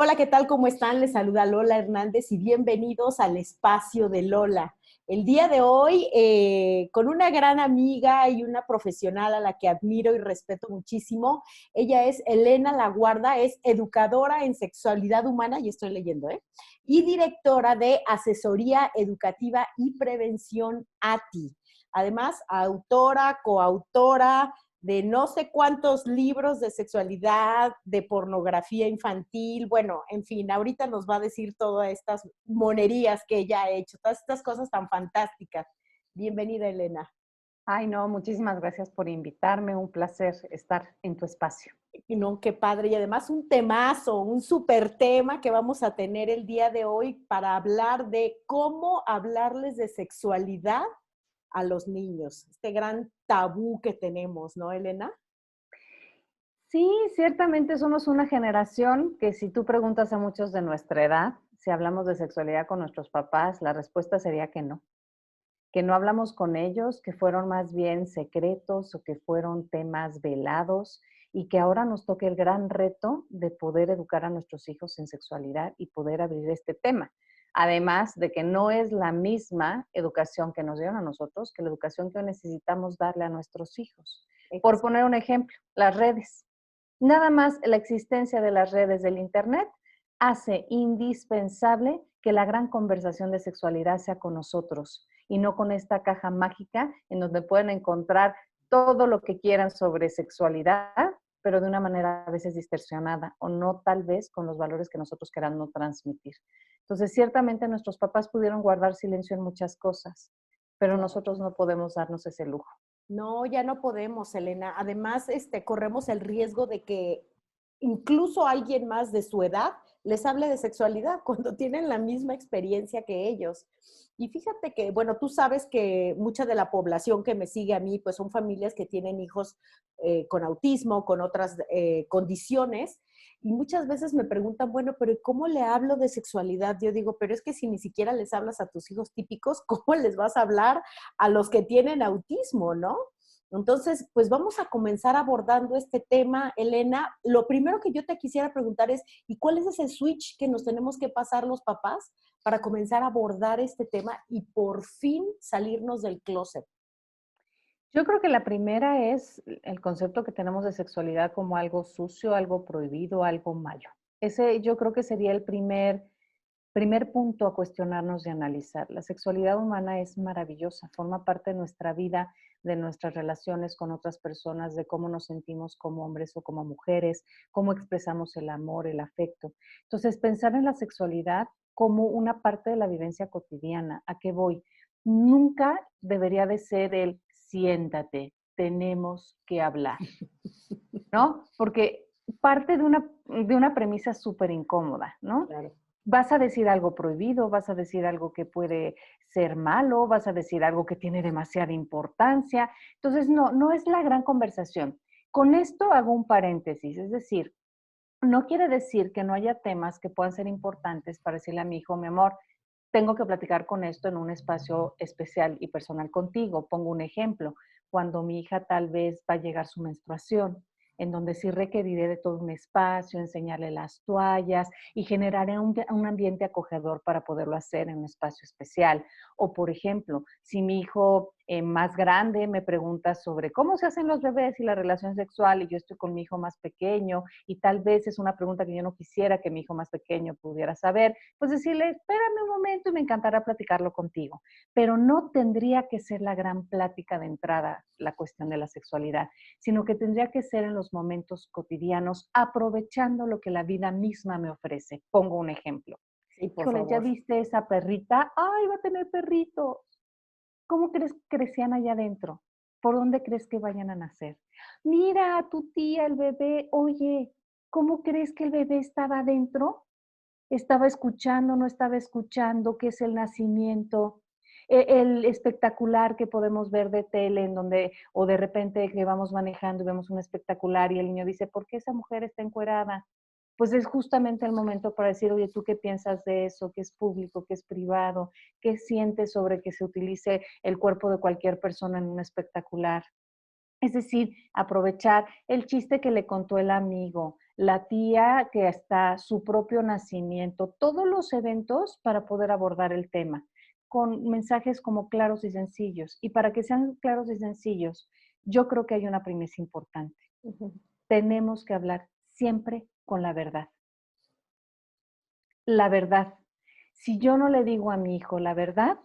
Hola, ¿qué tal? ¿Cómo están? Les saluda Lola Hernández y bienvenidos al espacio de Lola. El día de hoy, con una gran amiga y una profesional a la que admiro y respeto muchísimo. Ella es Elena Laguarda, es educadora en sexualidad humana, y estoy leyendo, y directora de Asesoría Educativa y Prevención ATI. Además, autora, coautora de no sé cuántos libros de sexualidad, de pornografía infantil, bueno, en fin, ahorita nos va a decir todas estas monerías que ella ha hecho, todas estas cosas tan fantásticas. Bienvenida, Elena. Ay, no, muchísimas gracias por invitarme. Un placer estar en tu espacio. No, qué padre. Y además un temazo, un súper tema que vamos a tener el día de hoy para hablar de cómo hablarles de sexualidad a los niños. Este gran tabú que tenemos, ¿no, Elena? Sí, ciertamente somos una generación que si tú preguntas a muchos de nuestra edad, si hablamos de sexualidad con nuestros papás, la respuesta sería que no hablamos con ellos, que fueron más bien secretos o que fueron temas velados y que ahora nos toca el gran reto de poder educar a nuestros hijos en sexualidad y poder abrir este tema. Además de que no es la misma educación que nos dieron a nosotros que la educación que necesitamos darle a nuestros hijos. Por poner un ejemplo, las redes. Nada más la existencia de las redes del Internet hace indispensable que la gran conversación de sexualidad sea con nosotros y no con esta caja mágica en donde pueden encontrar todo lo que quieran sobre sexualidad, pero de una manera a veces distorsionada o no tal vez con los valores que nosotros queramos transmitir. Entonces, ciertamente nuestros papás pudieron guardar silencio en muchas cosas, pero nosotros no podemos darnos ese lujo. No, ya no podemos, Elena. Además, corremos el riesgo de que incluso alguien más de su edad les hable de sexualidad cuando tienen la misma experiencia que ellos. Y fíjate que, bueno, tú sabes que mucha de la población que me sigue a mí, pues son familias que tienen hijos con autismo, con otras condiciones, y muchas veces me preguntan, bueno, pero ¿cómo le hablo de sexualidad? Yo digo, pero es que si ni siquiera les hablas a tus hijos típicos, ¿cómo les vas a hablar a los que tienen autismo, ¿no? Entonces, pues vamos a comenzar abordando este tema, Elena. Lo primero que yo te quisiera preguntar es, ¿y cuál es ese switch que nos tenemos que pasar los papás para comenzar a abordar este tema y por fin salirnos del closet? Yo creo que la primera es el concepto que tenemos de sexualidad como algo sucio, algo prohibido, algo malo. Ese yo creo que sería el primer punto a cuestionarnos y analizar. La sexualidad humana es maravillosa, forma parte de nuestra vida, de nuestras relaciones con otras personas, de cómo nos sentimos como hombres o como mujeres, cómo expresamos el amor, el afecto. Entonces, pensar en la sexualidad como una parte de la vivencia cotidiana. ¿A qué voy? Nunca debería de ser el siéntate, tenemos que hablar, ¿no? Porque parte de una premisa súper incómoda, ¿no? Claro. Vas a decir algo prohibido, vas a decir algo que puede ser malo, vas a decir algo que tiene demasiada importancia. Entonces, no es la gran conversación. Con esto hago un paréntesis, es decir, no quiere decir que no haya temas que puedan ser importantes para decirle a mi hijo, mi amor, tengo que platicar con esto en un espacio especial y personal contigo. Pongo un ejemplo, cuando mi hija tal vez va a llegar su menstruación, en donde sí requeriré de todo un espacio, enseñarle las toallas y generaré un ambiente acogedor para poderlo hacer en un espacio especial. O, por ejemplo, si mi hijo más grande me pregunta sobre cómo se hacen los bebés y la relación sexual y yo estoy con mi hijo más pequeño y tal vez es una pregunta que yo no quisiera que mi hijo más pequeño pudiera saber, pues decirle, espérame un momento y me encantará platicarlo contigo. Pero no tendría que ser la gran plática de entrada la cuestión de la sexualidad, sino que tendría que ser en los momentos cotidianos, aprovechando lo que la vida misma me ofrece. Pongo un ejemplo. Sí, por Híjole, ¿ya favor. viste esa perrita? ¡Ay, va a tener perritos! ¿Cómo crees que crecían allá adentro? ¿Por dónde crees que vayan a nacer? Mira, tu tía, el bebé, oye, ¿cómo crees que el bebé estaba adentro? Estaba escuchando, no estaba escuchando, qué es el nacimiento, el espectacular que podemos ver de tele en donde, o de repente que vamos manejando y vemos un espectacular y el niño dice, ¿por qué esa mujer está encuerada? Pues es justamente el momento para decir, oye, ¿tú qué piensas de eso? ¿Qué es público? ¿Qué es privado? ¿Qué sientes sobre que se utilice el cuerpo de cualquier persona en un espectacular? Es decir, aprovechar el chiste que le contó el amigo, la tía que hasta su propio nacimiento, todos los eventos para poder abordar el tema, con mensajes como claros y sencillos. Y para que sean claros y sencillos, yo creo que hay una premisa importante. Ujú. Tenemos que hablar siempre con la verdad. La verdad. Si yo no le digo a mi hijo la verdad,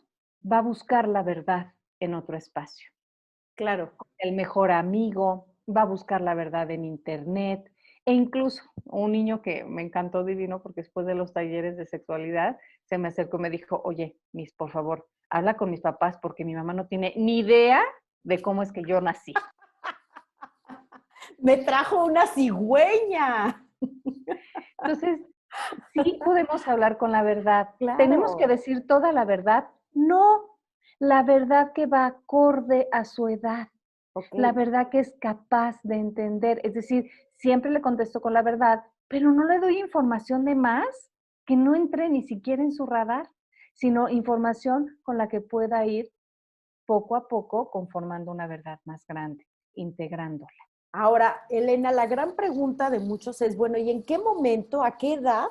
va a buscar la verdad en otro espacio. Claro. El mejor amigo, va a buscar la verdad en internet, e incluso un niño que me encantó divino, porque después de los talleres de sexualidad se me acercó y me dijo: oye, Miss, por favor, habla con mis papás porque mi mamá no tiene ni idea de cómo es que yo nací. Me trajo una cigüeña. Entonces, sí podemos hablar con la verdad. ¿Tenemos que Claro. decir toda la verdad? No, la verdad que va acorde a su edad. Ok. La verdad que es capaz de entender. Es decir, siempre le contesto con la verdad, pero no le doy información de más que no entre ni siquiera en su radar, sino información con la que pueda ir poco a poco conformando una verdad más grande, integrándola. Ahora, Elena, la gran pregunta de muchos es, bueno, ¿y en qué momento, a qué edad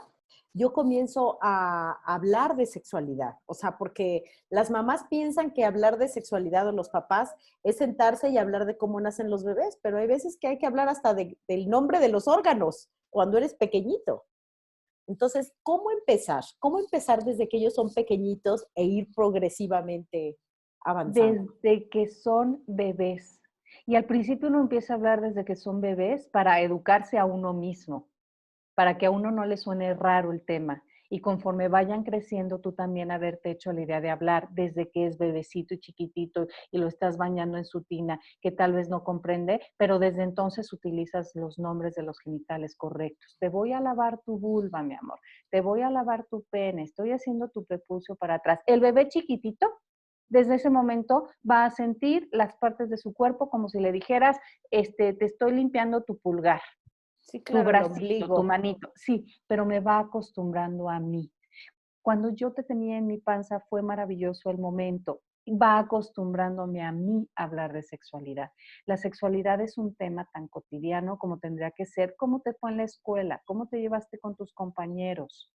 yo comienzo a hablar de sexualidad? O sea, porque las mamás piensan que hablar de sexualidad o los papás es sentarse y hablar de cómo nacen los bebés, pero hay veces que hay que hablar hasta del nombre de los órganos cuando eres pequeñito. Entonces, ¿cómo empezar? ¿Cómo empezar desde que ellos son pequeñitos e ir progresivamente avanzando? Desde que son bebés. Y al principio uno empieza a hablar desde que son bebés para educarse a uno mismo, para que a uno no le suene raro el tema. Y conforme vayan creciendo, tú también haberte hecho la idea de hablar desde que es bebecito y chiquitito y lo estás bañando en su tina, que tal vez no comprende, pero desde entonces utilizas los nombres de los genitales correctos. Te voy a lavar tu vulva, mi amor. Te voy a lavar tu pene. Estoy haciendo tu prepucio para atrás. El bebé chiquitito, desde ese momento va a sentir las partes de su cuerpo como si le dijeras, te estoy limpiando tu pulgar, Sí, tu claro, el bracito, tu ombligo. manito. Sí, pero me va acostumbrando a mí. Cuando yo te tenía en mi panza fue maravilloso el momento. Va acostumbrándome a mí a hablar de sexualidad. La sexualidad es un tema tan cotidiano como tendría que ser. ¿Cómo te fue en la escuela? ¿Cómo te llevaste con tus compañeros?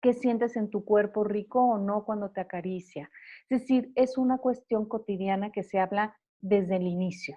¿Qué sientes en tu cuerpo, rico o no, cuando te acaricia? Es decir, es una cuestión cotidiana que se habla desde el inicio,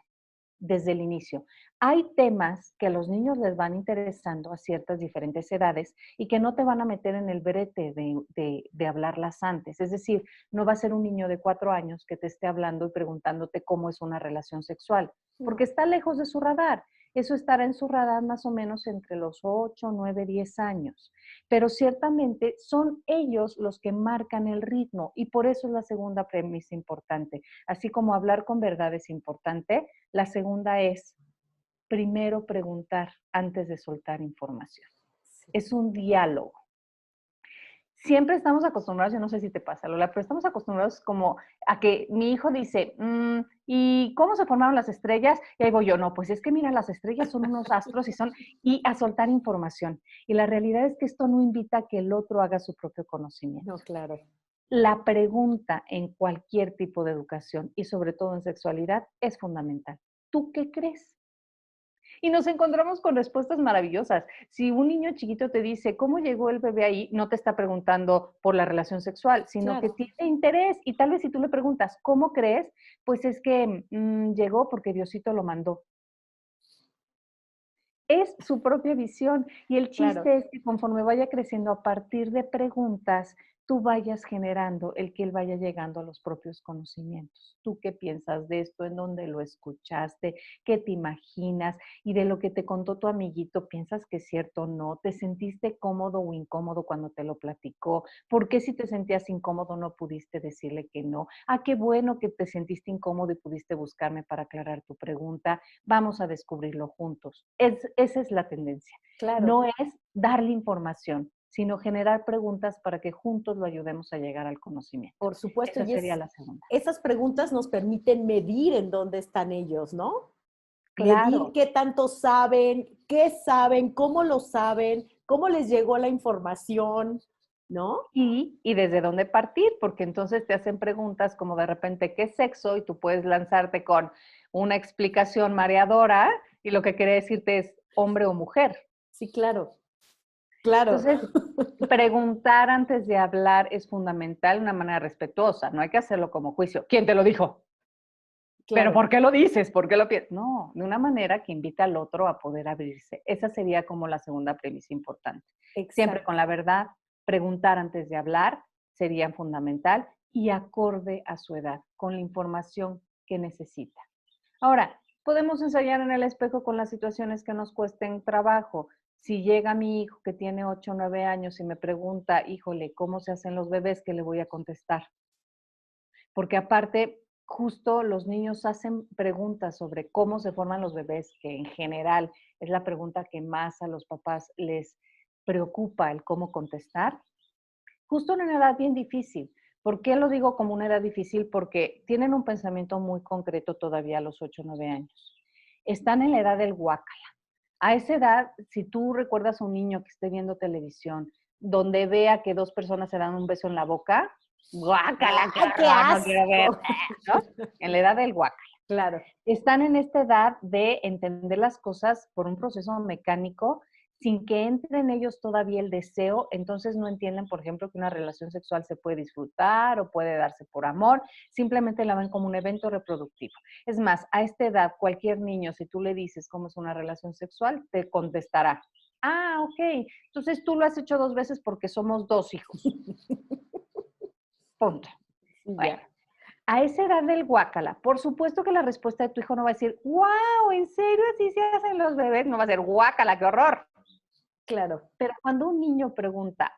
desde el inicio. Hay temas que a los niños les van interesando a ciertas diferentes edades y que no te van a meter en el brete de hablarlas antes. Es decir, no va a ser un niño de 4 años que te esté hablando y preguntándote cómo es una relación sexual, porque No. está lejos de su radar. Eso estará en su radar más o menos entre los 8, 9, 10 años. Pero ciertamente son ellos los que marcan el ritmo y por eso es la segunda premisa importante. Así como hablar con verdad es importante, la segunda es primero preguntar antes de soltar información. Sí. Es un diálogo. Siempre estamos acostumbrados, yo no sé si te pasa, Lola, pero estamos acostumbrados como a que mi hijo dice, ¿y cómo se formaron las estrellas? Y ahí voy yo, no, pues es que mira, las estrellas son unos astros y a soltar información. Y la realidad es que esto no invita a que el otro haga su propio conocimiento. No, claro. La pregunta en cualquier tipo de educación y sobre todo en sexualidad es fundamental. ¿Tú qué crees? Y nos encontramos con respuestas maravillosas. Si un niño chiquito te dice, ¿cómo llegó el bebé ahí? No te está preguntando por la relación sexual, sino que Claro. tiene interés. Y tal vez si tú le preguntas, ¿cómo crees? Pues es que llegó porque Diosito lo mandó. Es su propia visión y el Claro. chiste es que conforme vaya creciendo a partir de preguntas, tú vayas generando el que él vaya llegando a los propios conocimientos. ¿Tú qué piensas de esto? ¿En dónde lo escuchaste? ¿Qué te imaginas? Y de lo que te contó tu amiguito, ¿piensas que es cierto o no? ¿Te sentiste cómodo o incómodo cuando te lo platicó? ¿Por qué si te sentías incómodo no pudiste decirle que no? Ah, qué bueno que te sentiste incómodo y pudiste buscarme para aclarar tu pregunta. Vamos a descubrirlo juntos. Esa es la tendencia. Claro. No es darle información, sino generar preguntas para que juntos lo ayudemos a llegar al conocimiento. Por supuesto, Esa y sería la segunda. esas preguntas nos permiten medir en dónde están ellos, ¿no? Medir Claro. qué saben, cómo lo saben, cómo les llegó la información, ¿no? Y desde dónde partir, porque entonces te hacen preguntas como de repente, ¿qué es sexo? Y tú puedes lanzarte con una explicación mareadora y lo que quiere decirte es, hombre o mujer. Sí, claro. Claro. Entonces, preguntar antes de hablar es fundamental de una manera respetuosa. No hay que hacerlo como juicio. ¿Quién te lo dijo? ¿Pero Claro. por qué lo dices? ¿Por qué lo piensas? No, de una manera que invita al otro a poder abrirse. Esa sería como la segunda premisa importante. Siempre Exacto. con la verdad, preguntar antes de hablar sería fundamental y acorde a su edad, con la información que necesita. Ahora, podemos ensayar en el espejo con las situaciones que nos cuesten trabajo. Si llega mi hijo que tiene 8 o 9 años y me pregunta, híjole, ¿cómo se hacen los bebés? ¿Qué le voy a contestar? Porque aparte, justo los niños hacen preguntas sobre cómo se forman los bebés, que en general es la pregunta que más a los papás les preocupa el cómo contestar, justo en una edad bien difícil. ¿Por qué lo digo como una edad difícil? Porque tienen un pensamiento muy concreto todavía a los 8 o 9 años. Están en la edad del guácala. A esa edad, si tú recuerdas a un niño que esté viendo televisión, donde vea que dos personas se dan un beso en la boca, guácala, qué ¡Ay, qué horror, no quiero ver, asco! ¿no? En la edad del guácala. Claro. Están en esta edad de entender las cosas por un proceso mecánico sin que entre en ellos todavía el deseo, entonces no entienden, por ejemplo, que una relación sexual se puede disfrutar o puede darse por amor, simplemente la ven como un evento reproductivo. Es más, a esta edad, cualquier niño, si tú le dices cómo es una relación sexual, te contestará, ah, ok, entonces tú lo has hecho 2 veces porque somos 2 hijos. Punto. Sí, Bueno, ya. a esa edad del guácala, por supuesto que la respuesta de tu hijo no va a decir, wow, ¿en serio así se hacen los bebés? No va a ser guácala, qué horror. Claro. Pero cuando un niño pregunta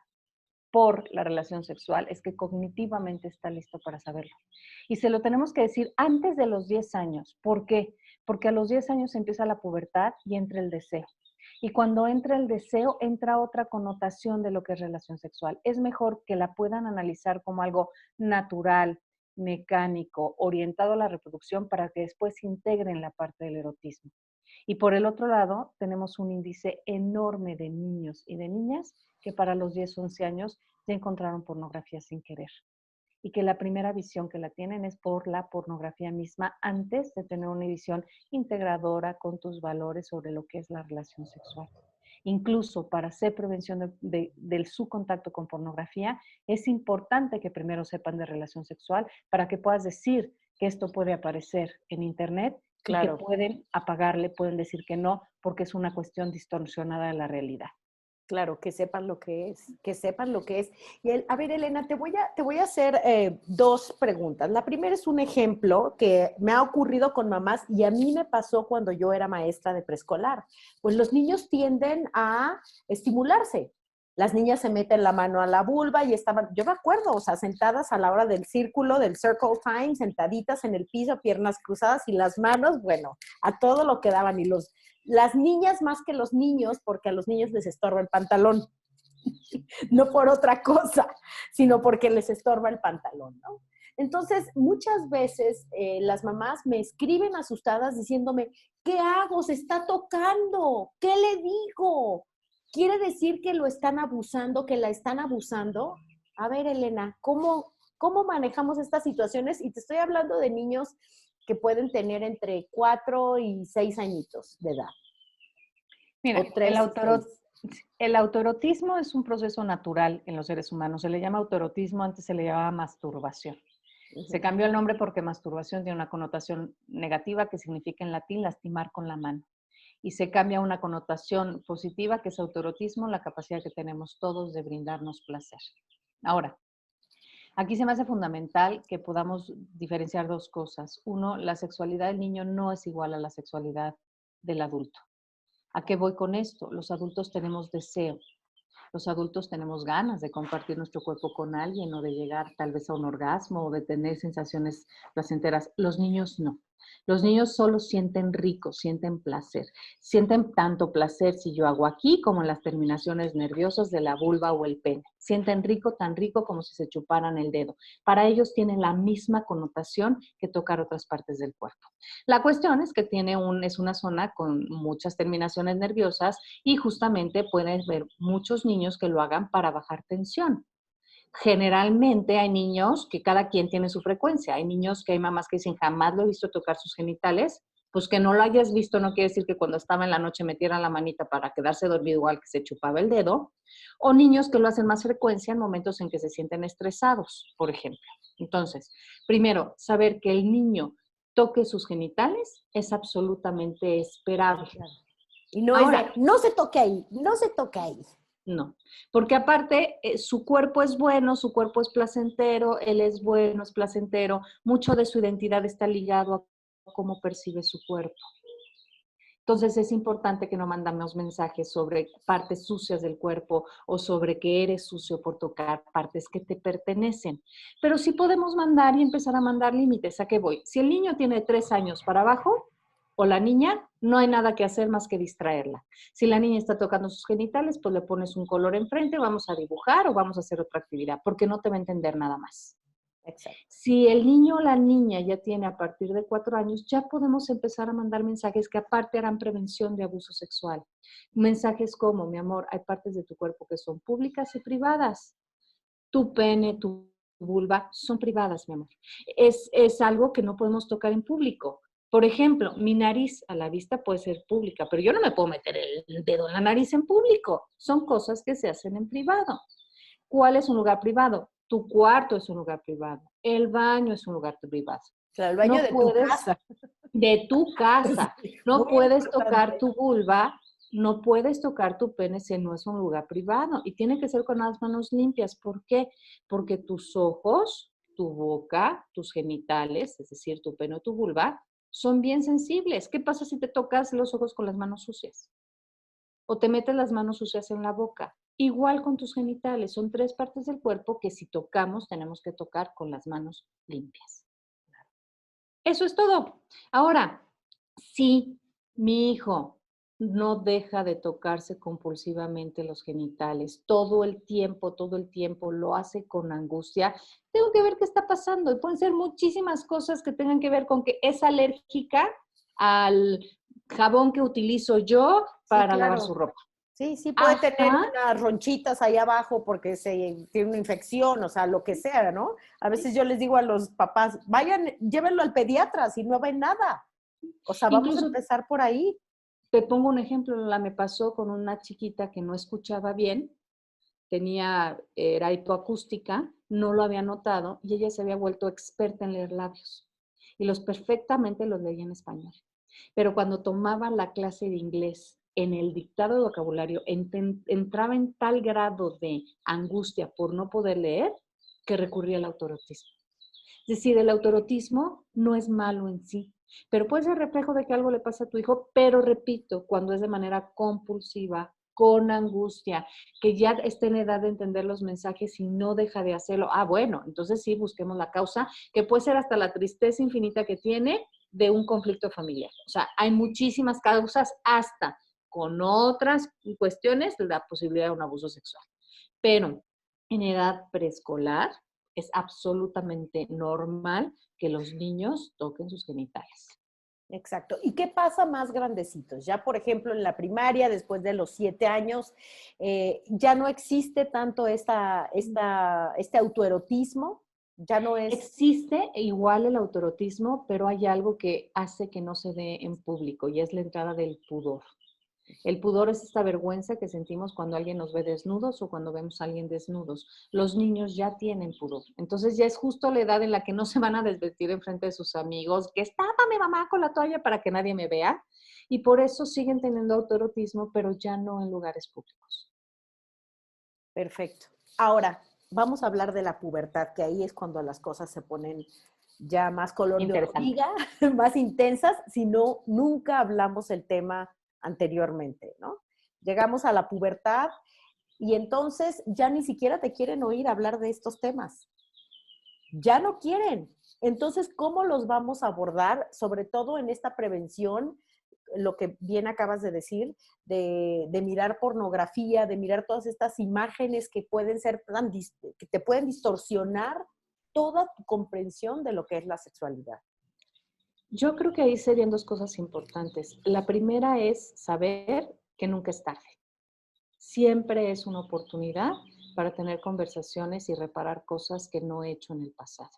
por la relación sexual, es que cognitivamente está listo para saberlo. Y se lo tenemos que decir antes de los 10 años. ¿Por qué? Porque a los 10 años empieza la pubertad y entra el deseo. Y cuando entra el deseo, entra otra connotación de lo que es relación sexual. Es mejor que la puedan analizar como algo natural, mecánico, orientado a la reproducción para que después se integre en la parte del erotismo. Y por el otro lado, tenemos un índice enorme de niños y de niñas que para los 10, 11 años ya encontraron pornografía sin querer. Y que la primera visión que la tienen es por la pornografía misma antes de tener una visión integradora con tus valores sobre lo que es la relación sexual. Incluso para hacer prevención del su contacto con pornografía, es importante que primero sepan de relación sexual para que puedas decir que esto puede aparecer en Internet y que Claro. pueden apagarle, pueden decir que no, porque es una cuestión distorsionada de la realidad. Claro, que sepan lo que es, que sepan lo que es. Y a ver, Elena, te voy a hacer dos preguntas. La primera es un ejemplo que me ha ocurrido con mamás y a mí me pasó cuando yo era maestra de preescolar. Pues los niños tienden a estimularse. Las niñas se meten la mano a la vulva y estaban, yo me acuerdo, o sea, sentadas a la hora del círculo, del circle time, sentaditas en el piso, piernas cruzadas y las manos, bueno, a todo lo que daban. Y las niñas más que los niños, porque a los niños les estorba el pantalón, no por otra cosa, sino porque les estorba el pantalón, ¿no? Entonces, muchas veces las mamás me escriben asustadas diciéndome, ¿qué hago? Se está tocando, ¿qué le digo? ¿Quiere decir que lo están abusando, que la están abusando? A ver, Elena, ¿cómo manejamos estas situaciones? Y te estoy hablando de niños que pueden tener entre 4 y 6 añitos de edad. Mira, O 3 y 6. el autoerotismo es un proceso natural en los seres humanos. Se le llama autoerotismo, antes se le llamaba masturbación. Se Uh-huh. cambió el nombre porque masturbación tiene una connotación negativa que significa en latín lastimar con la mano. Y se cambia a una connotación positiva que es autoerotismo, la capacidad que tenemos todos de brindarnos placer. Ahora, aquí se me hace fundamental que podamos diferenciar dos cosas. Uno, la sexualidad del niño no es igual a la sexualidad del adulto. ¿A qué voy con esto? Los adultos tenemos deseo, los adultos tenemos ganas de compartir nuestro cuerpo con alguien o de llegar tal vez a un orgasmo o de tener sensaciones placenteras. Los niños no. Los niños solo sienten rico, sienten placer. Sienten tanto placer si yo hago aquí como en las terminaciones nerviosas de la vulva o el pene. Sienten rico, tan rico como si se chuparan el dedo. Para ellos tienen la misma connotación que tocar otras partes del cuerpo. La cuestión es que es una zona con muchas terminaciones nerviosas y justamente puedes ver muchos niños que lo hagan para bajar tensión. Generalmente hay niños que cada quien tiene su frecuencia. Hay niños que hay mamás que dicen jamás lo he visto tocar sus genitales Pues que no lo hayas visto no quiere decir que cuando estaba en la noche metiera la manita para quedarse dormido igual que se chupaba el dedo, o niños que lo hacen más frecuencia en momentos en que se sienten estresados, por ejemplo. Entonces, primero, saber que el niño toque sus genitales es absolutamente esperable. Y no Ahora, es de, no se toque ahí, no se toque ahí. no, porque aparte su cuerpo es bueno, su cuerpo es placentero, él es bueno, es placentero, mucho de su identidad está ligado a cómo percibe su cuerpo. Entonces es importante que no mandamos mensajes sobre partes sucias del cuerpo o sobre que eres sucio por tocar partes que te pertenecen. Pero sí podemos mandar y empezar a mandar límites. ¿A qué voy? Si el niño tiene 3 años para abajo o la niña, no hay nada que hacer más que distraerla. Si la niña está tocando sus genitales, pues le pones un color enfrente, vamos a dibujar o vamos a hacer otra actividad, porque no te va a entender nada más. Exacto. Si el niño o la niña ya tiene a partir de 4 años, ya podemos empezar a mandar mensajes que aparte harán prevención de abuso sexual. Mensajes como, mi amor, hay partes de tu cuerpo que son públicas y privadas. Tu pene, tu vulva son privadas, mi amor. Es algo que no podemos tocar en público. Por ejemplo, mi nariz a la vista puede ser pública, pero yo no me puedo meter el dedo en la nariz en público. Son cosas que se hacen en privado. ¿Cuál es un lugar privado? Tu cuarto es un lugar privado. El baño es un lugar privado. Claro, el baño No de tu puedes, casa. de tu casa. Sí, No muy puedes tocar importante. tu vulva, no puedes tocar tu pene si no es un lugar privado. Y tiene que ser con las manos limpias. ¿Por qué? Porque tus ojos, tu boca, tus genitales, es decir, tu pene o tu vulva, son bien sensibles. ¿Qué pasa si te tocas los ojos con las manos sucias? O te metes las manos sucias en la boca. Igual con tus genitales, son 3 partes del cuerpo que si tocamos tenemos que tocar con las manos limpias. Eso es todo. Ahora, si mi hijo no deja de tocarse compulsivamente los genitales, todo el tiempo lo hace con angustia, tengo que ver qué está pasando. Y pueden ser muchísimas cosas que tengan que ver con que es alérgica al jabón que utilizo yo Sí, para lavar su claro. ropa. Sí, sí, puede tener Hasta, unas ronchitas ahí abajo porque se tiene una infección, o sea, lo que sea, ¿no? A veces yo les digo a los papás, vayan, llévenlo al pediatra si no ven nada. O sea, vamos a incluso empezar por ahí. te pongo un ejemplo, me pasó con una chiquita que no escuchaba bien, era hipoacústica, no lo había notado y ella se había vuelto experta en leer labios y los perfectamente los leía en español. Pero cuando tomaba la clase de inglés en el dictado de vocabulario, entraba en tal grado de angustia por no poder leer que recurría al autorotismo. Es decir, el autorotismo no es malo en sí, pero puede ser reflejo de que algo le pasa a tu hijo, pero repito, cuando es de manera compulsiva, con angustia, que ya está en edad de entender los mensajes y no deja de hacerlo. Ah, bueno, entonces sí, busquemos la causa, que puede ser hasta la tristeza infinita que tiene de un conflicto familiar. O sea, hay muchísimas causas, hasta con otras cuestiones, la posibilidad de un abuso sexual. Pero en edad preescolar es absolutamente normal que los niños toquen sus genitales. Exacto. ¿Y qué pasa más grandecitos? Ya, por ejemplo, en la primaria, después de los 7 años, ya no existe tanto este autoerotismo, ya no es... Existe igual el autoerotismo, pero hay algo que hace que no se dé en público y es la entrada del pudor. El pudor es esta vergüenza que sentimos cuando alguien nos ve desnudos o cuando vemos a alguien desnudos. Los niños ya tienen pudor. Entonces ya es justo la edad en la que no se van a desvestir en frente de sus amigos, que estaba mi mamá con la toalla para que nadie me vea. Y por eso siguen teniendo autoerotismo, pero ya no en lugares públicos. Perfecto. Ahora, vamos a hablar de la pubertad, que ahí es cuando las cosas se ponen ya más color de Interesante. hormiga, más intensas, si no, nunca hablamos el tema anteriormente, ¿no? Llegamos a la pubertad y entonces ya ni siquiera te quieren oír hablar de estos temas. Ya no quieren. Entonces, ¿cómo los vamos a abordar? Sobre todo en esta prevención, lo que bien acabas de decir, de mirar pornografía, de mirar todas estas imágenes que pueden ser que te pueden distorsionar toda tu comprensión de lo que es la sexualidad. Yo creo que ahí serían 2 cosas importantes. La primera es saber que nunca es tarde. Siempre es una oportunidad para tener conversaciones y reparar cosas que no he hecho en el pasado.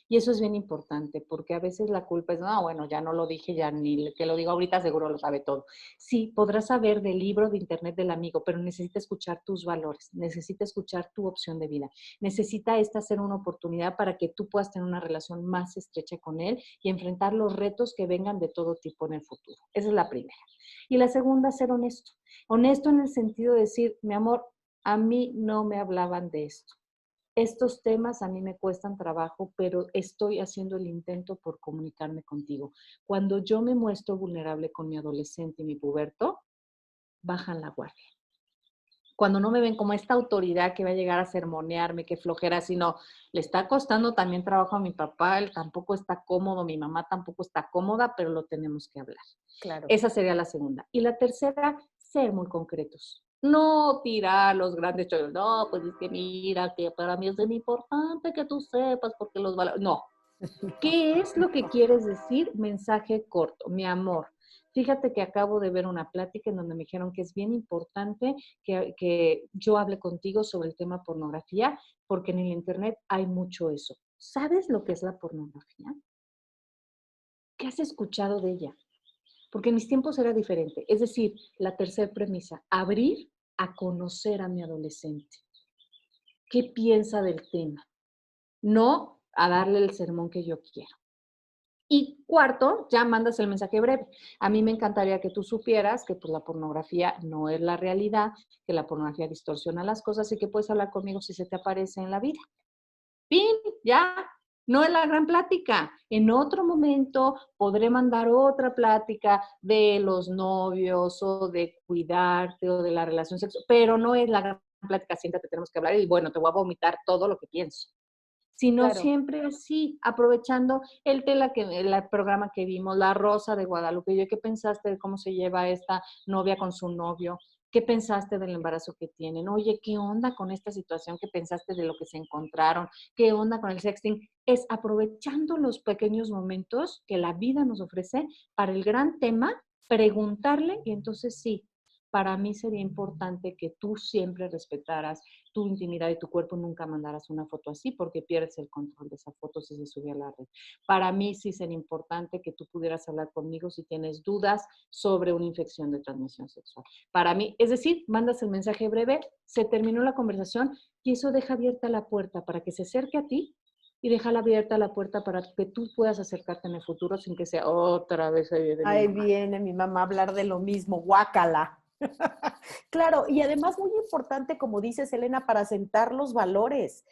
Y eso es bien importante, porque a veces la culpa es, no, bueno, ya no lo dije, ya ni que lo digo ahorita, seguro lo sabe todo. Sí, podrás saber del libro, de internet del amigo, pero necesita escuchar tus valores, necesita escuchar tu opción de vida, necesita esta ser una oportunidad para que tú puedas tener una relación más estrecha con él y enfrentar los retos que vengan de todo tipo en el futuro. Esa es la primera. Y la segunda, ser honesto. Honesto en el sentido de decir, mi amor, a mí no me hablaban de esto. Estos temas a mí me cuestan trabajo, pero estoy haciendo el intento por comunicarme contigo. Cuando yo me muestro vulnerable con mi adolescente y mi puberto, bajan la guardia. Cuando no me ven como esta autoridad que va a llegar a sermonearme, que flojera, sino le está costando también trabajo a mi papá, él tampoco está cómodo, mi mamá tampoco está cómoda, pero lo tenemos que hablar. Claro. Esa sería la segunda. Y la tercera, ser muy concretos. No tirar los grandes chollos. No, pues es que mira, que para mí es bien importante que tú sepas porque los valores. No. ¿Qué es lo que quieres decir? Mensaje corto. Mi amor, fíjate que acabo de ver una plática en donde me dijeron que es bien importante que yo hable contigo sobre el tema pornografía, porque en el internet hay mucho eso. ¿Sabes lo que es la pornografía? ¿Qué has escuchado de ella? Porque en mis tiempos era diferente. Es decir, la tercera premisa, abrir a conocer a mi adolescente. ¿Qué piensa del tema? No a darle el sermón que yo quiero. Y cuarto, ya mandas el mensaje breve. A mí me encantaría que tú supieras que pues, la pornografía no es la realidad, que la pornografía distorsiona las cosas y que puedes hablar conmigo si se te aparece en la vida. ¡Pin! Ya, no es la gran plática. En otro momento podré mandar otra plática de los novios o de cuidarte o de la relación sexual, pero no es la gran plática, siéntate, tenemos que hablar y bueno, te voy a vomitar todo lo que pienso. Sino Claro. siempre así, aprovechando el programa que vimos, La Rosa de Guadalupe. ¿Qué pensaste de cómo se lleva esta novia con su novio? ¿Qué pensaste del embarazo que tienen? Oye, ¿qué onda con esta situación? ¿Qué pensaste de lo que se encontraron? ¿Qué onda con el sexting? Es aprovechando los pequeños momentos que la vida nos ofrece para el gran tema, preguntarle y entonces sí, para mí sería importante que tú siempre respetaras tu intimidad y tu cuerpo, nunca mandaras una foto así porque pierdes el control de esa foto si se sube a la red. Para mí sí sería importante que tú pudieras hablar conmigo si tienes dudas sobre una infección de transmisión sexual. Para mí, es decir, mandas el mensaje breve, se terminó la conversación y eso deja abierta la puerta para que se acerque a ti y déjala abierta la puerta para que tú puedas acercarte en el futuro sin que sea otra vez ahí de mi Ahí mamá. viene mi mamá a hablar de lo mismo, guácala. Claro, y además muy importante, como dices, Elena, para sentar los valores.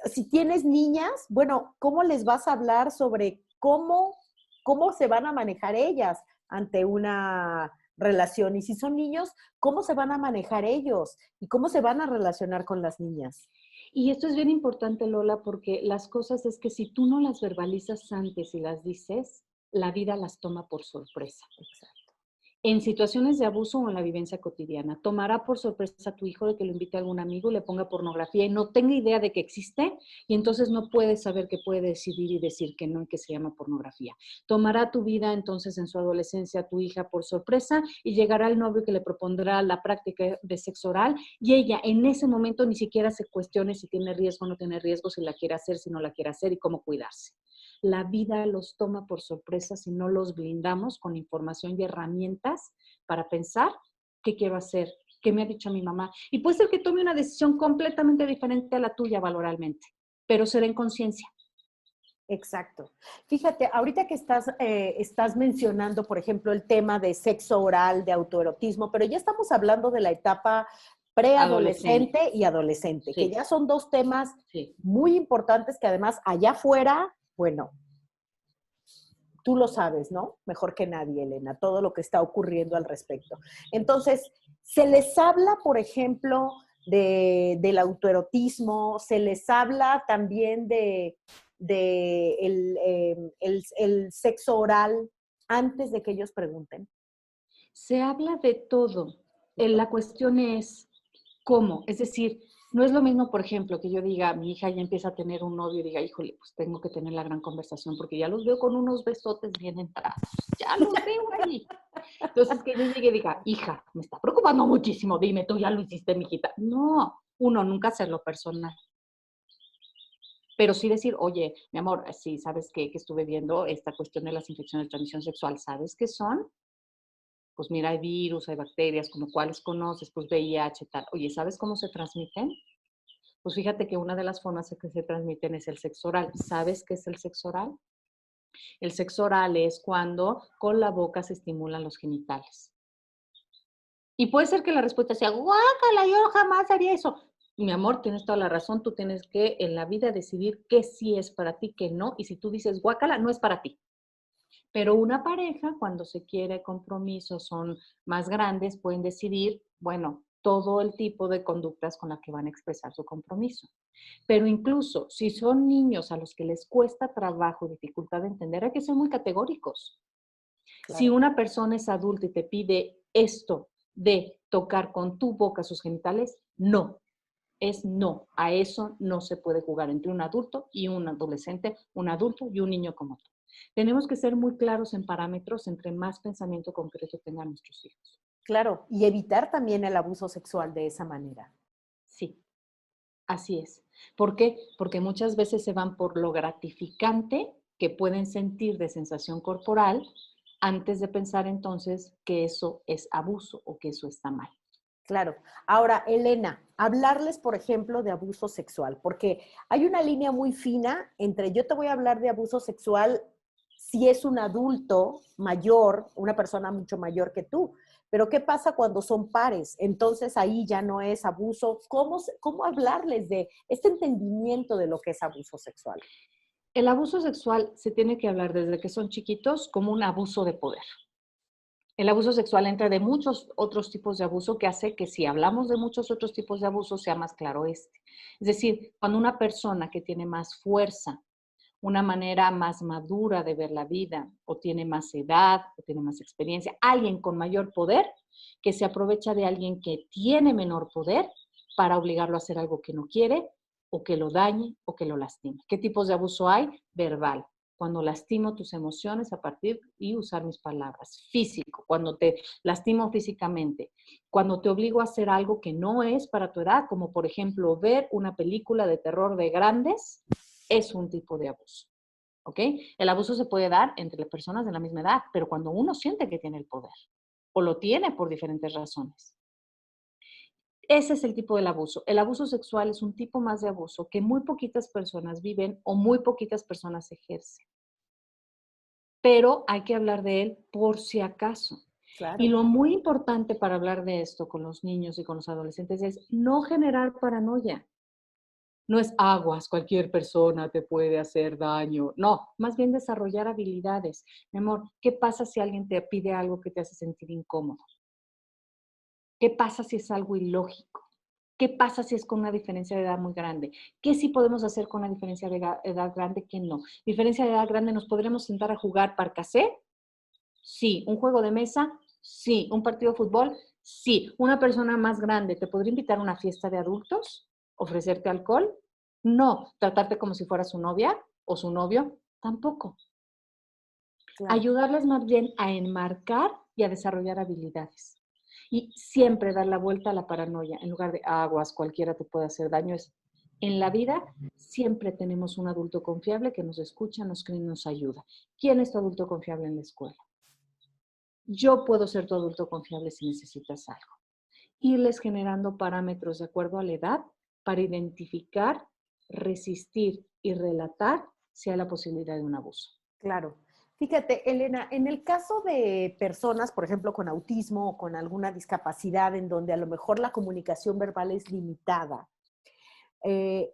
Si tienes niñas, bueno, ¿cómo les vas a hablar sobre cómo se van a manejar ellas ante una relación? Y si son niños, ¿cómo se van a manejar ellos? ¿Y cómo se van a relacionar con las niñas? Y esto es bien importante, Lola, porque las cosas es que si tú no las verbalizas antes y las dices, la vida las toma por sorpresa. Exacto. En situaciones de abuso o en la vivencia cotidiana, tomará por sorpresa a tu hijo de que lo invite a algún amigo y le ponga pornografía y no tenga idea de que existe y entonces no puede saber que puede decidir y decir que no y que se llama pornografía. Tomará tu vida entonces en su adolescencia tu hija por sorpresa y llegará el novio que le propondrá la práctica de sexo oral y ella en ese momento ni siquiera se cuestione si tiene riesgo o no tiene riesgo, si la quiere hacer, si no la quiere hacer y cómo cuidarse. La vida los toma por sorpresa si no los blindamos con información y herramientas para pensar qué quiero hacer, qué me ha dicho mi mamá. Y puede ser que tome una decisión completamente diferente a la tuya valoralmente, pero será en conciencia. Exacto. Fíjate, ahorita que estás mencionando, por ejemplo, el tema de sexo oral, de autoerotismo, pero ya estamos hablando de la etapa Adolescente. preadolescente y adolescente, que Sí, ya son dos temas sí. muy importantes que además allá afuera, bueno, tú lo sabes, ¿no? Mejor que nadie, Elena, todo lo que está ocurriendo al respecto. Entonces, se les habla, por ejemplo, del autoerotismo, se les habla también de el sexo oral antes de que ellos pregunten. Se habla de todo. De todo. La cuestión es cómo. Es decir, no es lo mismo, por ejemplo, que yo diga, mi hija ya empieza a tener un novio y diga, híjole, pues tengo que tener la gran conversación porque ya los veo con unos besotes bien entrados. Ya los veo ahí. Entonces, que yo llegue y diga, hija, me está preocupando muchísimo, dime, tú ya lo hiciste, mijita. No, uno, nunca hacerlo personal. Pero sí decir, oye, mi amor, sí, ¿sabes qué? Que estuve viendo esta cuestión de las infecciones de transmisión sexual. ¿Sabes qué son? Pues mira, hay virus, hay bacterias, como cuáles conoces, pues VIH, tal. Oye, ¿sabes cómo se transmiten? Pues fíjate que una de las formas en que se transmiten es el sexo oral. ¿Sabes qué es el sexo oral? El sexo oral es cuando con la boca se estimulan los genitales. Y puede ser que la respuesta sea, guácala, yo jamás haría eso. Mi amor, tienes toda la razón, tú tienes que en la vida decidir qué sí es para ti, qué no, y si tú dices guácala, no es para ti. Pero una pareja, cuando se quiere compromiso, son más grandes, pueden decidir, bueno, todo el tipo de conductas con las que van a expresar su compromiso. Pero incluso si son niños a los que les cuesta trabajo, dificultad de entender, hay que ser muy categóricos. Claro. Si una persona es adulta y te pide esto de tocar con tu boca sus genitales, no. Es no. A eso no se puede jugar entre un adulto y un adolescente, un adulto y un niño como tú. Tenemos que ser muy claros en parámetros entre más pensamiento concreto tengan nuestros hijos. Claro, y evitar también el abuso sexual de esa manera. Sí, así es. ¿Por qué? Porque muchas veces se van por lo gratificante que pueden sentir de sensación corporal antes de pensar entonces que eso es abuso o que eso está mal. Claro. Ahora, Elena, hablarles, por ejemplo, de abuso sexual, porque hay una línea muy fina entre yo te voy a hablar de abuso sexual si es un adulto mayor, una persona mucho mayor que tú, pero ¿qué pasa cuando son pares? Entonces ahí ya no es abuso. ¿Cómo hablarles de este entendimiento de lo que es abuso sexual? El abuso sexual se tiene que hablar desde que son chiquitos como un abuso de poder. El abuso sexual entra de muchos otros tipos de abuso que hace que si hablamos de muchos otros tipos de abuso sea más claro este. Es decir, cuando una persona que tiene más fuerza, una manera más madura de ver la vida, o tiene más edad, o tiene más experiencia, alguien con mayor poder, que se aprovecha de alguien que tiene menor poder para obligarlo a hacer algo que no quiere, o que lo dañe, o que lo lastime. ¿Qué tipos de abuso hay? Verbal. Cuando lastimo tus emociones a partir y usar mis palabras. Físico, cuando te lastimo físicamente. Cuando te obligo a hacer algo que no es para tu edad, como por ejemplo ver una película de terror de grandes, es un tipo de abuso. ¿Ok? El abuso se puede dar entre personas de la misma edad, pero cuando uno siente que tiene el poder o lo tiene por diferentes razones. Ese es el tipo del abuso. El abuso sexual es un tipo más de abuso que muy poquitas personas viven o muy poquitas personas ejercen. Pero hay que hablar de él por si acaso. Claro. Y lo muy importante para hablar de esto con los niños y con los adolescentes es no generar paranoia. No es aguas, cualquier persona te puede hacer daño. No, más bien desarrollar habilidades. Mi amor, ¿qué pasa si alguien te pide algo que te hace sentir incómodo? ¿Qué pasa si es algo ilógico? ¿Qué pasa si es con una diferencia de edad muy grande? ¿Qué sí podemos hacer con una diferencia de edad grande? ¿Qué no? Diferencia de edad grande, ¿nos podremos sentar a jugar parcasé? Sí. ¿Un juego de mesa? Sí. ¿Un partido de fútbol? Sí. ¿Una persona más grande te podría invitar a una fiesta de adultos? ¿Ofrecerte alcohol? No. ¿Tratarte como si fuera su novia o su novio? Tampoco. Claro. Ayudarles más bien a enmarcar y a desarrollar habilidades. Y siempre dar la vuelta a la paranoia. En lugar de aguas, cualquiera te puede hacer daño, es en la vida siempre tenemos un adulto confiable que nos escucha, nos cree y nos ayuda. ¿Quién es tu adulto confiable en la escuela? Yo puedo ser tu adulto confiable si necesitas algo. Irles generando parámetros de acuerdo a la edad para identificar, resistir y relatar si hay la posibilidad de un abuso. Claro. Fíjate, Elena, en el caso de personas, por ejemplo, con autismo o con alguna discapacidad en donde a lo mejor la comunicación verbal es limitada,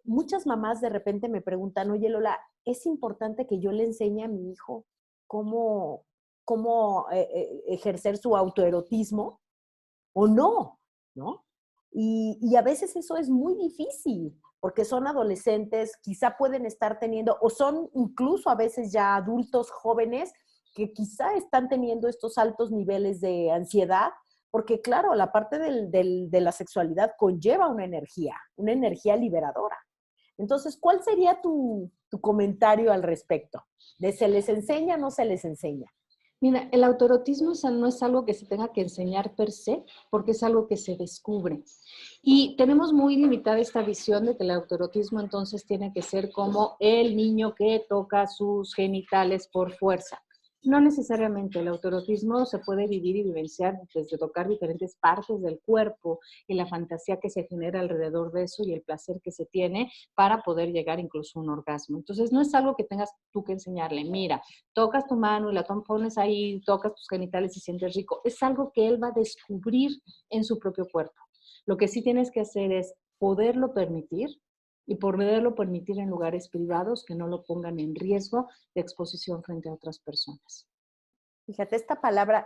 muchas mamás de repente me preguntan, oye Lola, ¿es importante que yo le enseñe a mi hijo cómo, cómo ejercer su autoerotismo o no? ¿No? Y a veces eso es muy difícil, porque son adolescentes, quizá pueden estar teniendo, o son incluso a veces ya adultos jóvenes que quizá están teniendo estos altos niveles de ansiedad, porque claro, la parte de la sexualidad conlleva una energía liberadora. Entonces, ¿cuál sería tu comentario al respecto? ¿De se les enseña o no se les enseña? Mira, el autoerotismo no es algo que se tenga que enseñar per se, porque es algo que se descubre. Y tenemos muy limitada esta visión de que el autoerotismo entonces tiene que ser como el niño que toca sus genitales por fuerza. No necesariamente, el autoerotismo se puede vivir y vivenciar desde tocar diferentes partes del cuerpo y la fantasía que se genera alrededor de eso y el placer que se tiene para poder llegar incluso a un orgasmo. Entonces, no es algo que tengas tú que enseñarle. Mira, tocas tu mano y la pones ahí, tocas tus genitales y sientes rico. Es algo que él va a descubrir en su propio cuerpo. Lo que sí tienes que hacer es poderlo permitir y poderlo permitir en lugares privados que no lo pongan en riesgo de exposición frente a otras personas. Fíjate, esta palabra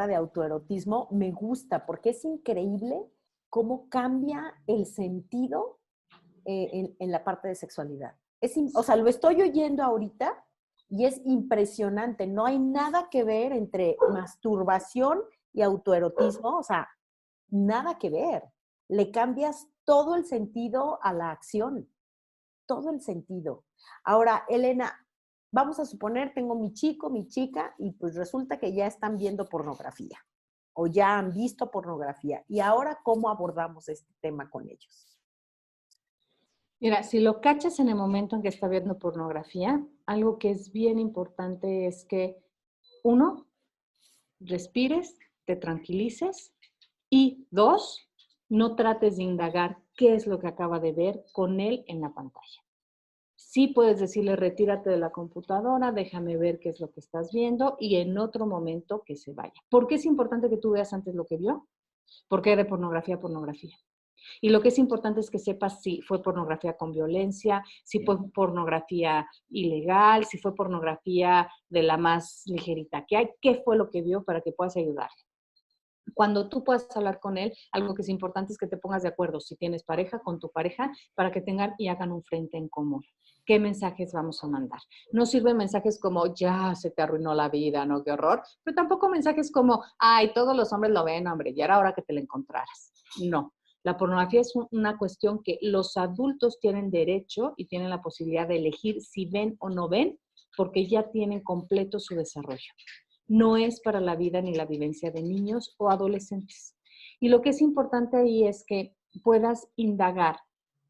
de autoerotismo me gusta porque es increíble cómo cambia el sentido en la parte de sexualidad. O sea, lo estoy oyendo ahorita y es impresionante. No hay nada que ver entre masturbación y autoerotismo, o sea, nada que ver. Le cambias todo el sentido a la acción, todo el sentido. Ahora, Elena, vamos a suponer, tengo mi chico, mi chica, y pues resulta que ya están viendo pornografía o ya han visto pornografía. ¿Y ahora cómo abordamos este tema con ellos? Mira, si lo cachas en el momento en que está viendo pornografía, algo que es bien importante es que, uno, respires, te tranquilices y dos, no trates de indagar qué es lo que acaba de ver con él en la pantalla. Sí puedes decirle, retírate de la computadora, déjame ver qué es lo que estás viendo y en otro momento que se vaya. ¿Por qué es importante que tú veas antes lo que vio? Porque de pornografía a pornografía. Y lo que es importante es que sepas si fue pornografía con violencia, si fue pornografía ilegal, si fue pornografía de la más ligerita que hay, qué fue lo que vio para que puedas ayudarle. Cuando tú puedas hablar con él, algo que es importante es que te pongas de acuerdo, si tienes pareja, con tu pareja, para que tengan y hagan un frente en común. ¿Qué mensajes vamos a mandar? No sirven mensajes como, ya se te arruinó la vida, ¿no? Qué horror. Pero tampoco mensajes como, ay, todos los hombres lo ven, hombre, ya era hora que te lo encontraras. No. La pornografía es una cuestión que los adultos tienen derecho y tienen la posibilidad de elegir si ven o no ven, porque ya tienen completo su desarrollo. No es para la vida ni la vivencia de niños o adolescentes. Y lo que es importante ahí es que puedas indagar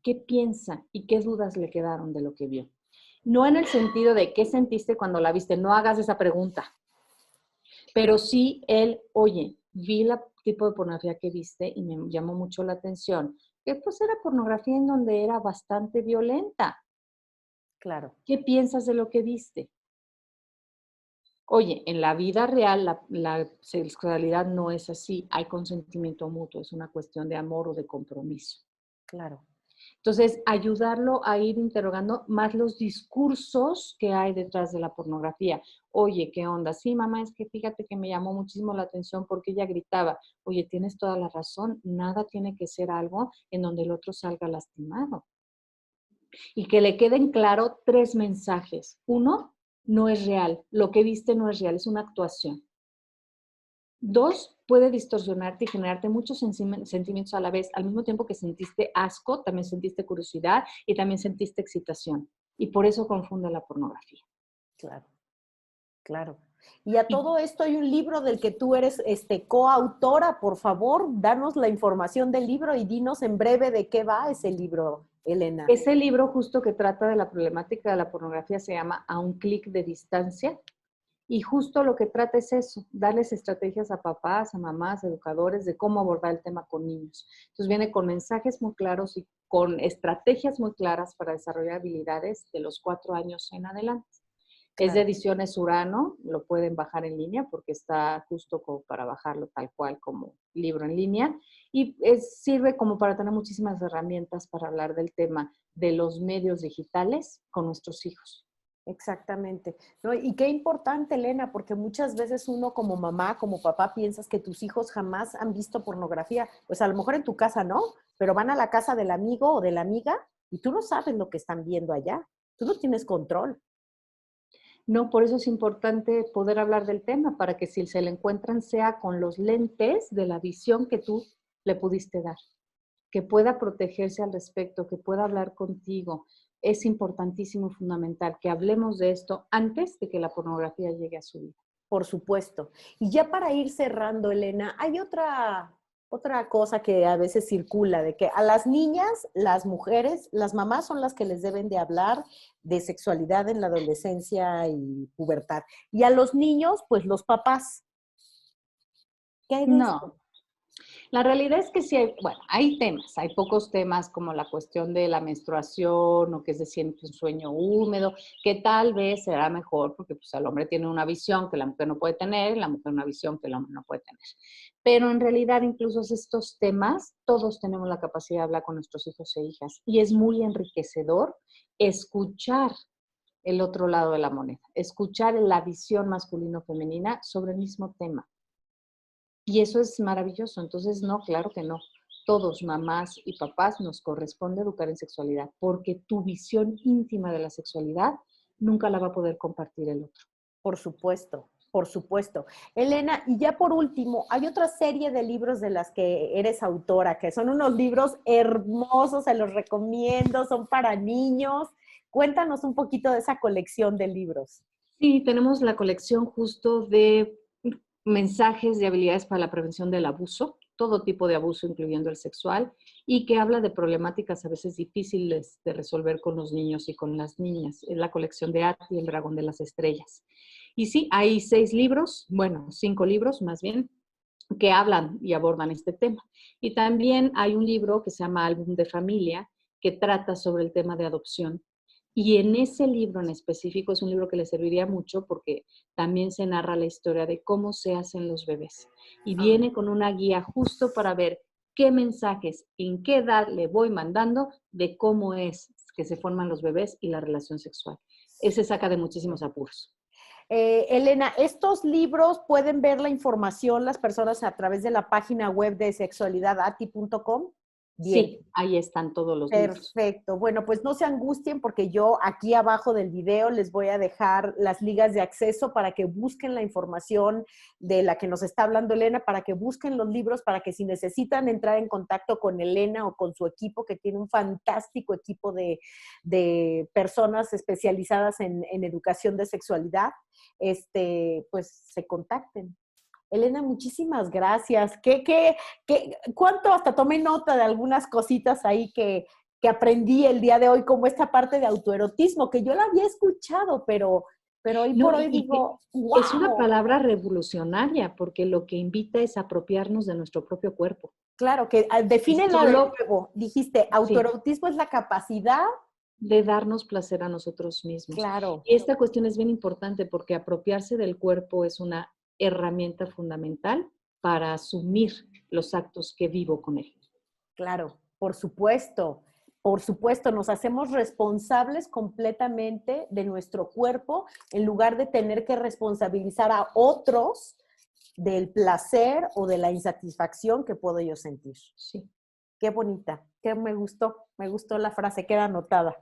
qué piensa y qué dudas le quedaron de lo que vio. No en el sentido de qué sentiste cuando la viste, no hagas esa pregunta, pero sí él, oye, vi el tipo de pornografía que viste y me llamó mucho la atención, que pues era pornografía en donde era bastante violenta. Claro. ¿Qué piensas de lo que viste? Oye, en la vida real la sexualidad no es así, hay consentimiento mutuo, es una cuestión de amor o de compromiso. Claro. Entonces, ayudarlo a ir interrogando más los discursos que hay detrás de la pornografía. Oye, ¿qué onda? Sí, mamá, es que fíjate que me llamó muchísimo la atención porque ella gritaba. Oye, tienes toda la razón, nada tiene que ser algo en donde el otro salga lastimado. Y que le queden claro 3 mensajes. 1, no es real. Lo que viste no es real, es una actuación. 2, puede distorsionarte y generarte muchos sentimientos a la vez. Al mismo tiempo que sentiste asco, también sentiste curiosidad y también sentiste excitación. Y por eso confunde la pornografía. Claro, claro. Y a todo esto hay un libro del que tú eres coautora. Por favor, danos la información del libro y dinos en breve de qué va ese libro, Elena. Ese libro justo que trata de la problemática de la pornografía se llama A un clic de distancia. Y justo lo que trata es eso, darles estrategias a papás, a mamás, educadores, de cómo abordar el tema con niños. Entonces viene con mensajes muy claros y con estrategias muy claras para desarrollar habilidades de los 4 años en adelante. Claro. Es de Ediciones Urano, lo pueden bajar en línea porque está justo como para bajarlo tal cual como libro en línea. Y sirve como para tener muchísimas herramientas para hablar del tema de los medios digitales con nuestros hijos. Exactamente. ¿No? Y qué importante, Elena, porque muchas veces uno como mamá, como papá, piensas que tus hijos jamás han visto pornografía. Pues a lo mejor en tu casa no, pero van a la casa del amigo o de la amiga y tú no sabes lo que están viendo allá. Tú no tienes control. No, por eso es importante poder hablar del tema, para que si se le encuentran sea con los lentes de la visión que tú le pudiste dar, que pueda protegerse al respecto, que pueda hablar contigo, es importantísimo y fundamental que hablemos de esto antes de que la pornografía llegue a su vida. Por supuesto. Y ya para ir cerrando, Elena, hay otra cosa que a veces circula, de que a las niñas, las mujeres, las mamás son las que les deben de hablar de sexualidad en la adolescencia y pubertad. Y a los niños, pues los papás. ¿Qué hay de esto? No, la realidad es que sí hay temas, hay pocos temas como la cuestión de la menstruación o que se siente un sueño húmedo, que tal vez será mejor porque pues el hombre tiene una visión que la mujer no puede tener y la mujer una visión que el hombre no puede tener. Pero en realidad incluso estos temas, todos tenemos la capacidad de hablar con nuestros hijos e hijas y es muy enriquecedor escuchar el otro lado de la moneda, escuchar la visión masculino-femenina sobre el mismo tema. Y eso es maravilloso. Entonces, no, claro que no. Todos, mamás y papás, nos corresponde educar en sexualidad, porque tu visión íntima de la sexualidad nunca la va a poder compartir el otro. Por supuesto, por supuesto. Elena, y ya por último, hay otra serie de libros de las que eres autora, que son unos libros hermosos, se los recomiendo, son para niños. Cuéntanos un poquito de esa colección de libros. Sí, tenemos la colección justo de mensajes de habilidades para la prevención del abuso, todo tipo de abuso, incluyendo el sexual, y que habla de problemáticas a veces difíciles de resolver con los niños y con las niñas. Es la colección de Ati, el dragón de las estrellas. Y sí, hay 5 libros más bien, que hablan y abordan este tema. Y también hay un libro que se llama Álbum de Familia, que trata sobre el tema de adopción. Y en ese libro en específico es un libro que le serviría mucho porque también se narra la historia de cómo se hacen los bebés. Y viene con una guía justo para ver qué mensajes, en qué edad le voy mandando de cómo es que se forman los bebés y la relación sexual. Ese saca de muchísimos apuros. Elena, estos libros pueden ver la información las personas a través de la página web de sexualidadati.com. Bien. Sí, ahí están todos los libros. Perfecto. Bueno, pues no se angustien porque yo aquí abajo del video les voy a dejar las ligas de acceso para que busquen la información de la que nos está hablando Elena, para que busquen los libros, para que si necesitan entrar en contacto con Elena o con su equipo, que tiene un fantástico equipo de personas especializadas en educación de sexualidad, pues se contacten. Elena, muchísimas gracias. ¿Cuánto? Hasta tomé nota de algunas cositas ahí que aprendí el día de hoy, como esta parte de autoerotismo, que yo la había escuchado, pero hoy por hoy digo, ¡wow! Es una palabra revolucionaria porque lo que invita es apropiarnos de nuestro propio cuerpo. Claro, que defínela de nuevo. Dijiste, autoerotismo es la capacidad de darnos placer a nosotros mismos. Claro. Y esta cuestión es bien importante porque apropiarse del cuerpo es una herramienta fundamental para asumir los actos que vivo con él. Claro, por supuesto. Por supuesto, nos hacemos responsables completamente de nuestro cuerpo en lugar de tener que responsabilizar a otros del placer o de la insatisfacción que puedo yo sentir. Sí. Qué bonita, me gustó la frase, queda anotada.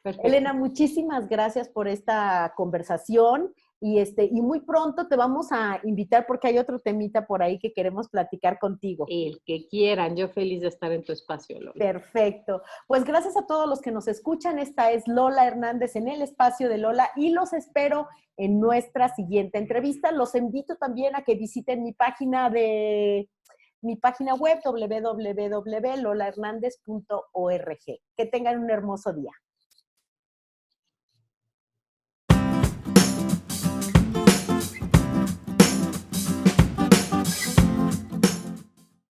Perfecto. Elena, muchísimas gracias por esta conversación y muy pronto te vamos a invitar porque hay otro temita por ahí que queremos platicar contigo. El que quieran, yo feliz de estar en tu espacio, Lola. Perfecto. Pues gracias a todos los que nos escuchan. Esta es Lola Hernández en el espacio de Lola y los espero en nuestra siguiente entrevista. Los invito también a que visiten mi página web www.lolahernandez.org. Que tengan un hermoso día.